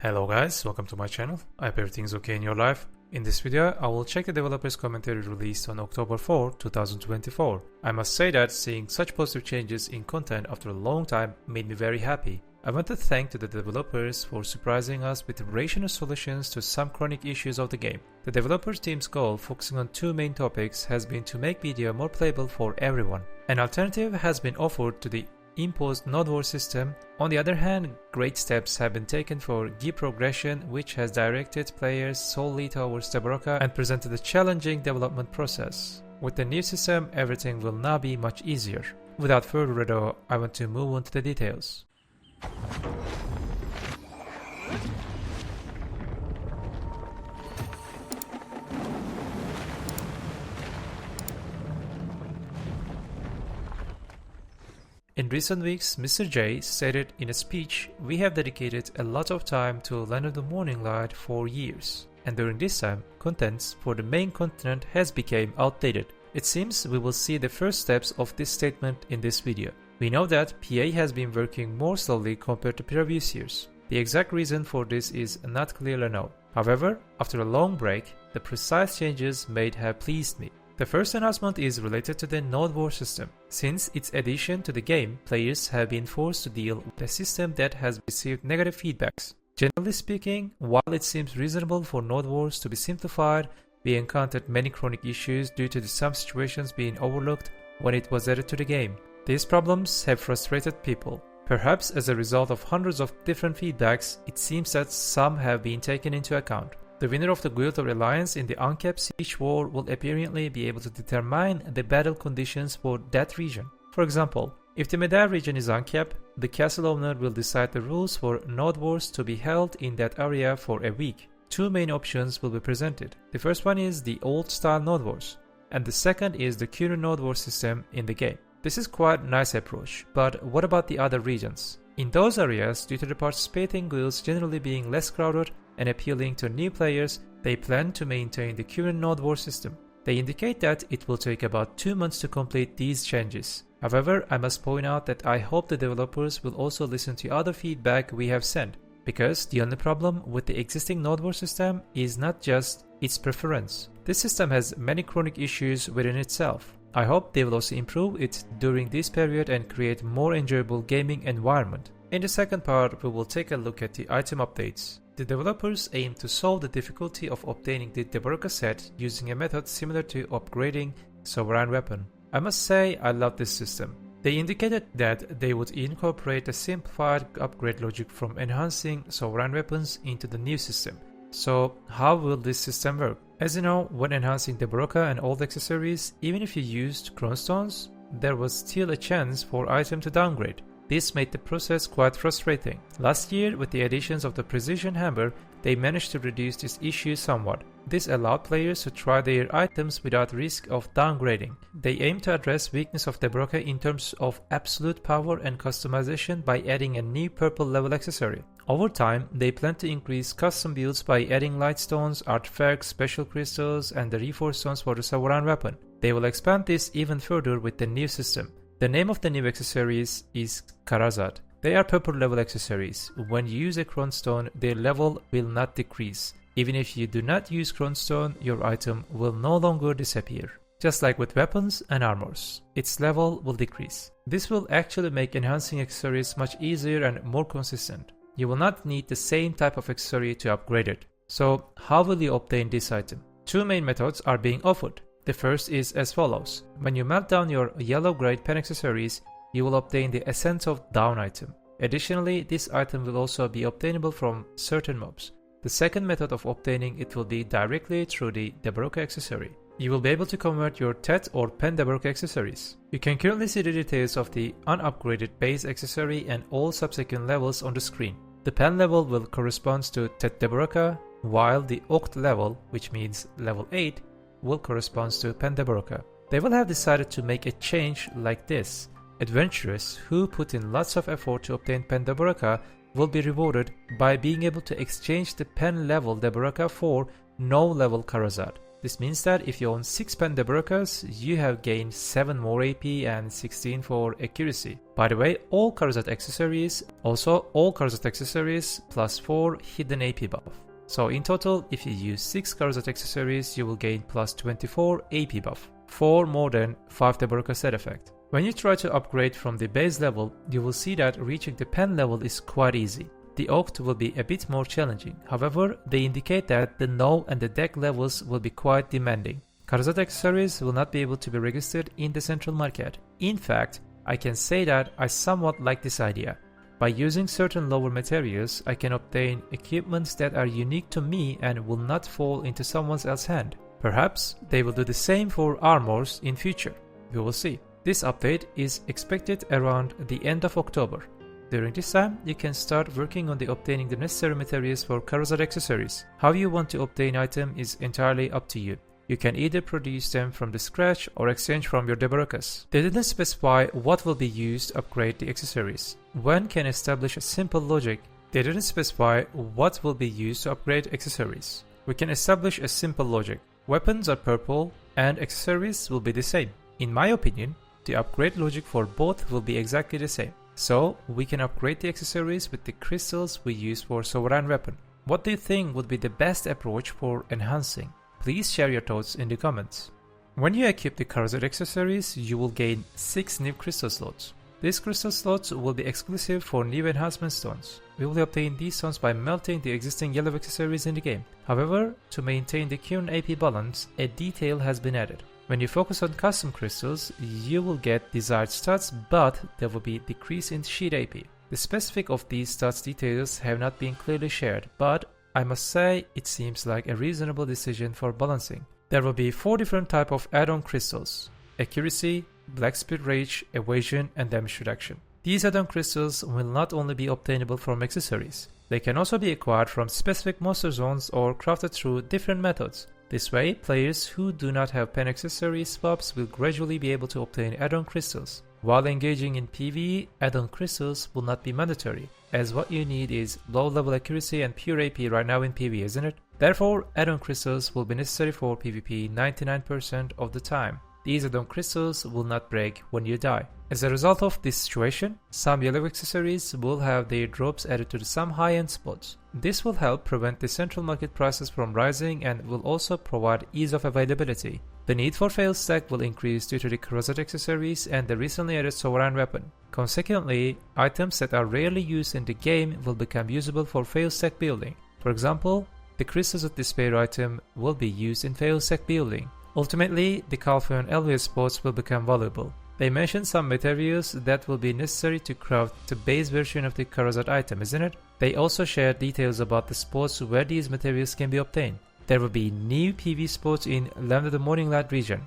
Hello guys, welcome to my channel. I hope everything's okay in your life. In this video, I will check the developer's commentary released on October 4, 2024. I must say that seeing such positive changes in content after a long time made me very happy. I want to thank the developers for surprising us with rational solutions to some chronic issues of the game. The developers team's goal, focusing on two main topics, has been to make BDO more playable for everyone. An alternative has been offered to the imposed node war system. On the other hand, great steps have been taken for gear progression, which has directed players solely towards the Broca and presented a challenging development process. With the new system, everything will now be much easier. Without further ado, I want to move on to the details. In recent weeks, Mr. J stated in a speech, "We have dedicated a lot of time to Land of the Morning Light for years, and during this time, contents for the main continent has become outdated." It seems we will see the first steps of this statement in this video. We know that PA has been working more slowly compared to previous years. The exact reason for this is not clearly known. However, after a long break, the precise changes made have pleased me. The first announcement is related to the node war system. Since its addition to the game, players have been forced to deal with a system that has received negative feedbacks. Generally speaking, while it seems reasonable for node wars to be simplified, we encountered many chronic issues due to some situations being overlooked when it was added to the game. These problems have frustrated people. Perhaps as a result of hundreds of different feedbacks, it seems that some have been taken into account. The winner of the Guild or Alliance in the uncapped siege war will apparently be able to determine the battle conditions for that region. For example, if the Medar region is uncapped, the castle owner will decide the rules for node wars to be held in that area for a week. Two main options will be presented. The first one is the old style node wars, and the second is the current node war system in the game. This is quite a nice approach, but what about the other regions? In those areas, due to the participating guilds generally being less crowded and appealing to new players, they plan to maintain the current node war system. They indicate that it will take about 2 months to complete these changes. However, I must point out that I hope the developers will also listen to other feedback we have sent, because the only problem with the existing node war system is not just its preference. This system has many chronic issues within itself. I hope they will also improve it during this period and create more enjoyable gaming environment. In the second part, we will take a look at the item updates. The developers aim to solve the difficulty of obtaining the Broca set using a method similar to upgrading Sovereign Weapon. I must say I love this system. They indicated that they would incorporate a simplified upgrade logic from enhancing Sovereign Weapons into the new system. So how will this system work? As you know, when enhancing the Broca and all the accessories, even if you used Chronestones, there was still a chance for item to downgrade. This made the process quite frustrating. Last year, with the additions of the Precision Hammer, they managed to reduce this issue somewhat. This allowed players to try their items without risk of downgrading. They aim to address weakness of the Broca in terms of absolute power and customization by adding a new purple level accessory. Over time, they plan to increase custom builds by adding light stones, artifacts, special crystals, and the reforged stones for the Sovereign Weapon. They will expand this even further with the new system. The name of the new accessories is Karazad. They are purple level accessories. When you use a Chronestone, their level will not decrease. Even if you do not use Chronestone, your item will no longer disappear. Just like with weapons and armors, its level will decrease. This will actually make enhancing accessories much easier and more consistent. You will not need the same type of accessory to upgrade it. So, how will you obtain this item? Two main methods are being offered. The first is as follows. When you melt down your yellow grade pen accessories, you will obtain the Essence of Down item. Additionally, this item will also be obtainable from certain mobs. The second method of obtaining it will be directly through the Broca accessory. You will be able to convert your TET or Pen Broca accessories. You can currently see the details of the unupgraded base accessory and all subsequent levels on the screen. The Pen level will correspond to TET Broca, while the Oct level, which means level 8, will correspond to Pen Broca. They will have decided to make a change like this. Adventurers who put in lots of effort to obtain Pen Broca will be rewarded by being able to exchange the Pen level Broca for no level Karazad. This means that if you own 6 pen Debrakas, you have gained 7 more AP and 16 for accuracy. By the way, all Karazad accessories plus 4 hidden AP buff. So in total, if you use 6 Karazad accessories, you will gain plus 24 AP buff, 4 more than 5 Debraka set effect. When you try to upgrade from the base level, you will see that reaching the pen level is quite easy. The Oct will be a bit more challenging, however, they indicate that the No and the Deck levels will be quite demanding. Karazad accessories will not be able to be registered in the central market. In fact, I can say that I somewhat like this idea. By using certain lower materials, I can obtain equipments that are unique to me and will not fall into someone else's hand. Perhaps they will do the same for armors in future. We will see. This update is expected around the end of October. During this time, you can start working on obtaining the necessary materials for Karazad accessories. How you want to obtain item is entirely up to you. You can either produce them from the scratch or exchange from your Debrakas. They didn't specify what will be used to upgrade the accessories. One can establish a simple logic. They didn't specify what will be used to upgrade accessories. We can establish a simple logic. Weapons are purple and accessories will be the same. In my opinion, the upgrade logic for both will be exactly the same. So, we can upgrade the accessories with the crystals we use for Sovereign Weapon. What do you think would be the best approach for enhancing? Please share your thoughts in the comments. When you equip the Karazad accessories, you will gain 6 new crystal slots. These crystal slots will be exclusive for new enhancement stones. We will obtain these stones by melting the existing yellow accessories in the game. However, to maintain the current AP balance, a detail has been added. When you focus on custom crystals, you will get desired stats, but there will be decrease in sheet AP. The specific of these stats details have not been clearly shared, but I must say it seems like a reasonable decision for balancing. There will be 4 different types of add-on crystals: accuracy, black speed rage, evasion, and damage reduction. These add-on crystals will not only be obtainable from accessories, they can also be acquired from specific monster zones or crafted through different methods. This way, players who do not have pen accessory swaps will gradually be able to obtain add-on crystals. While engaging in PvE, add-on crystals will not be mandatory, as what you need is low level accuracy and pure AP right now in PvE, isn't it? Therefore, add-on crystals will be necessary for PvP 99% of the time. These add-on crystals will not break when you die. As a result of this situation, some yellow accessories will have their drops added to some high-end spots. This will help prevent the central market prices from rising and will also provide ease of availability. The need for fail stack will increase due to the Karazad accessories and the recently added Sovereign Weapon. Consequently, items that are rarely used in the game will become usable for fail stack building. For example, the Crystals of Despair item will be used in fail stack building. Ultimately, the Calpheon Elvius spots will become valuable. They mentioned some materials that will be necessary to craft the base version of the Karazad item, isn't it? They also shared details about the spots where these materials can be obtained. There will be new PV spots in Land of the Morning Light region.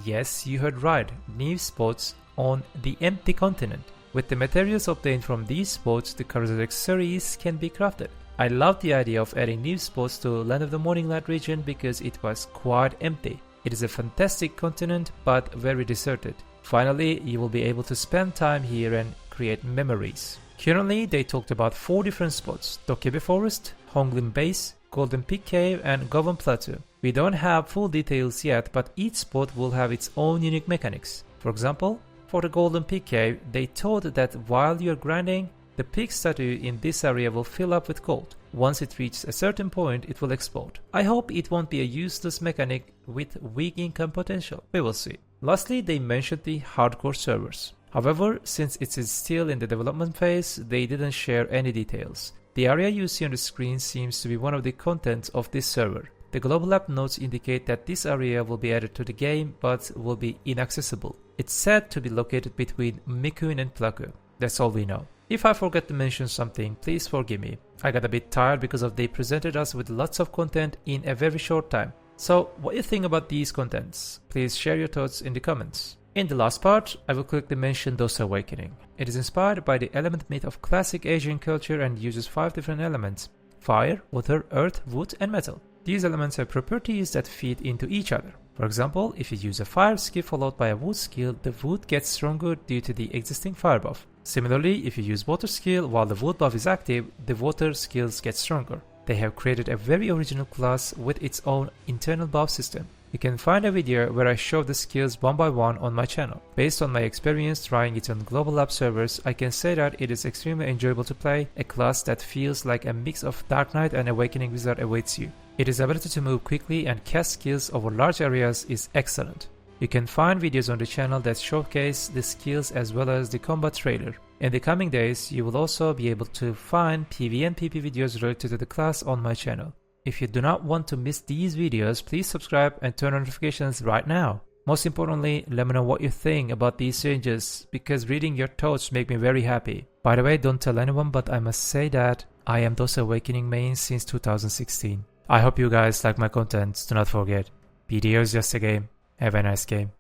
Yes, you heard right, new spots on the empty continent. With the materials obtained from these spots, the Karazad accessories can be crafted. I love the idea of adding new spots to Land of the Morning Light region because it was quite empty. It is a fantastic continent but very deserted. Finally, you will be able to spend time here and create memories. Currently, they talked about 4 different spots: Dokebe Forest, Honglim Base, Golden Peak Cave, and Govan Plateau. We don't have full details yet, but each spot will have its own unique mechanics. For example, for the Golden Peak Cave, they thought that while you're grinding, the peak statue in this area will fill up with gold. Once it reaches a certain point, it will explode. I hope it won't be a useless mechanic with weak income potential. We will see. Lastly, they mentioned the hardcore servers. However, since it is still in the development phase, they didn't share any details. The area you see on the screen seems to be one of the contents of this server. The global app notes indicate that this area will be added to the game but will be inaccessible. It's said to be located between Mikun and Plaku. That's all we know. If I forget to mention something, please forgive me. I got a bit tired because they presented us with lots of content in a very short time. So, what do you think about these contents? Please share your thoughts in the comments. In the last part, I will quickly mention Dosa Awakening. It is inspired by the element myth of classic Asian culture and uses 5 different elements: fire, water, earth, wood, and metal. These elements have properties that feed into each other. For example, if you use a fire skill followed by a wood skill, the wood gets stronger due to the existing fire buff. Similarly, if you use water skill while the wood buff is active, the water skills get stronger. They have created a very original class with its own internal buff system. You can find a video where I show the skills one by one on my channel. Based on my experience trying it on global lab servers, I can say that it is extremely enjoyable to play, a class that feels like a mix of Dark Knight and Awakening Wizard awaits you. Its ability to move quickly and cast skills over large areas is excellent. You can find videos on the channel that showcase the skills as well as the combat trailer. In the coming days, you will also be able to find PvE and PP videos related to the class on my channel. If you do not want to miss these videos, please subscribe and turn on notifications right now. Most importantly, let me know what you think about these changes, because reading your thoughts make me very happy. By the way, don't tell anyone, but I must say that I am Dosa Awakening main since 2016. I hope you guys like my content. Do not forget, BDO is just a game. Have a nice game.